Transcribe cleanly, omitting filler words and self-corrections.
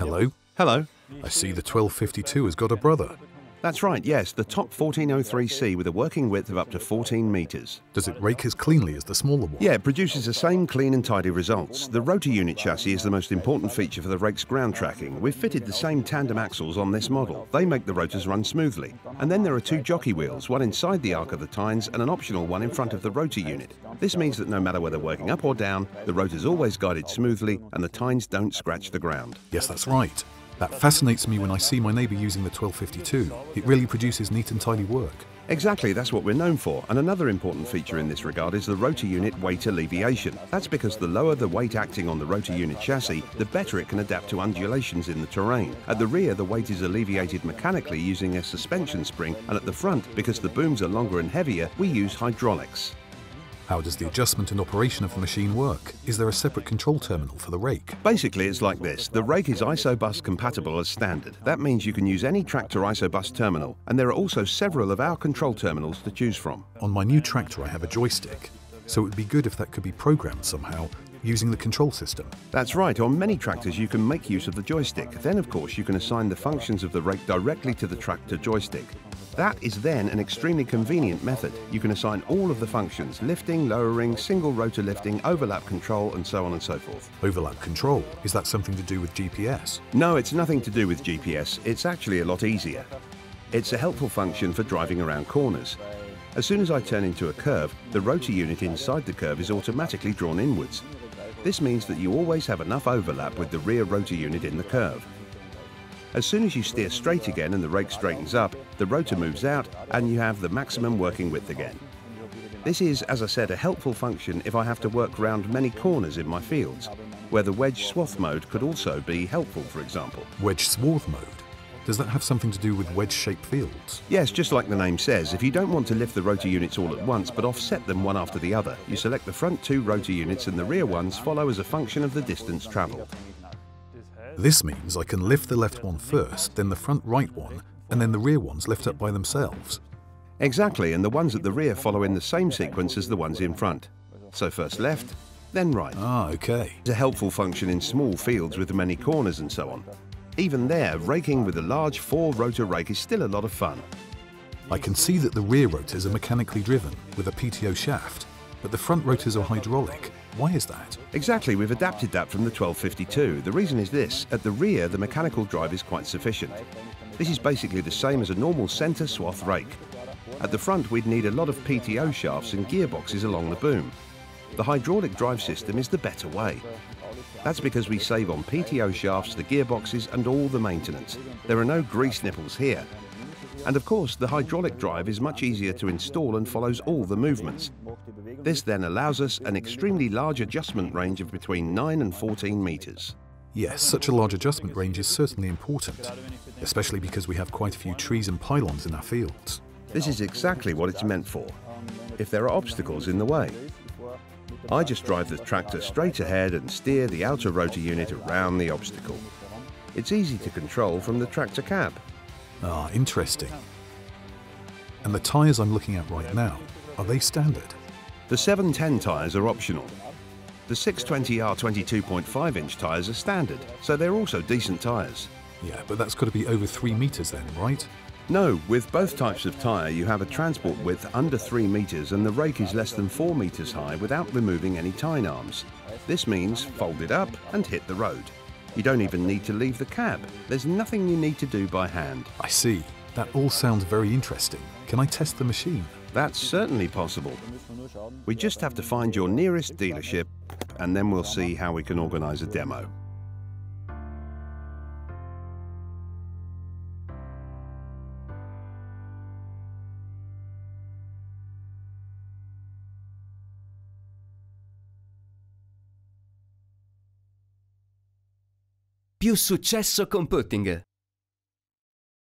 Hello. Hello. I see the 1252 has got a brother. That's right, yes, the top 1403C with a working width of up to 14 metres. Does it rake as cleanly as the smaller one? Yeah, it produces the same clean and tidy results. The rotor unit chassis is the most important feature for the rake's ground tracking. We've fitted the same tandem axles on this model. They make the rotors run smoothly. And then there are two jockey wheels, one inside the arc of the tines and an optional one in front of the rotor unit. This means that no matter whether working up or down, the rotor's always guided smoothly and the tines don't scratch the ground. Yes, that's right. That fascinates me when I see my neighbour using the 1252. It really produces neat and tidy work. Exactly, that's what we're known for. And another important feature in this regard is the rotor unit weight alleviation. That's because the lower the weight acting on the rotor unit chassis, the better it can adapt to undulations in the terrain. At the rear, the weight is alleviated mechanically using a suspension spring, and at the front, because the booms are longer and heavier, we use hydraulics. How does the adjustment and operation of the machine work? Is there a separate control terminal for the rake? Basically, it's like this. The rake is isobus compatible as standard. That means you can use any tractor isobus terminal, and there are also several of our control terminals to choose from. On my new tractor I have a joystick, so it would be good if that could be programmed somehow using the control system. That's right, on many tractors you can make use of the joystick. Then of course you can assign the functions of the rake directly to the tractor joystick. That is then an extremely convenient method. You can assign all of the functions: lifting, lowering, single rotor lifting, overlap control, and so on and so forth. Overlap control? Is that something to do with GPS? No, it's nothing to do with GPS. It's actually a lot easier. It's a helpful function for driving around corners. As soon as I turn into a curve, the rotor unit inside the curve is automatically drawn inwards. This means that you always have enough overlap with the rear rotor unit in the curve. As soon as you steer straight again and the rake straightens up, the rotor moves out and you have the maximum working width again. This is, as I said, a helpful function if I have to work round many corners in my fields, where the wedge swath mode could also be helpful, for example. Wedge swath mode? Does that have something to do with wedge-shaped fields? Yes, just like the name says, if you don't want to lift the rotor units all at once but offset them one after the other, you select the front two rotor units and the rear ones follow as a function of the distance travelled. This means I can lift the left one first, then the front right one, and then the rear ones lift up by themselves. Exactly, and the ones at the rear follow in the same sequence as the ones in front. So first left, then right. Ah, okay. It's a helpful function in small fields with many corners and so on. Even there, raking with a large 4-rotor rake is still a lot of fun. I can see that the rear rotors are mechanically driven with a PTO shaft, but the front rotors are hydraulic. Why is that? Exactly, we've adapted that from the 1252. The reason is this: at the rear, the mechanical drive is quite sufficient. This is basically the same as a normal centre swath rake. At the front, we'd need a lot of PTO shafts and gearboxes along the boom. The hydraulic drive system is the better way. That's because we save on PTO shafts, the gearboxes, and all the maintenance. There are no grease nipples here. And of course, the hydraulic drive is much easier to install and follows all the movements. This then allows us an extremely large adjustment range of between 9 and 14 metres. Yes, such a large adjustment range is certainly important, especially because we have quite a few trees and pylons in our fields. This is exactly what it's meant for, if there are obstacles in the way. I just drive the tractor straight ahead and steer the outer rotor unit around the obstacle. It's easy to control from the tractor cab. Ah, interesting. And the tyres I'm looking at right now, are they standard? The 710 tyres are optional. The 620R 22.5-inch tyres are standard, so they're also decent tyres. Yeah, but that's got to be over 3 metres then, right? No, with both types of tyre you have a transport width under 3 metres and the rake is less than 4 metres high without removing any tine arms. This means fold it up and hit the road. You don't even need to leave the cab. There's nothing you need to do by hand. I see. That all sounds very interesting. Can I test the machine? That's certainly possible. We just have to find your nearest dealership and then we'll see how we can organise a demo. Più successo con Pöttinger.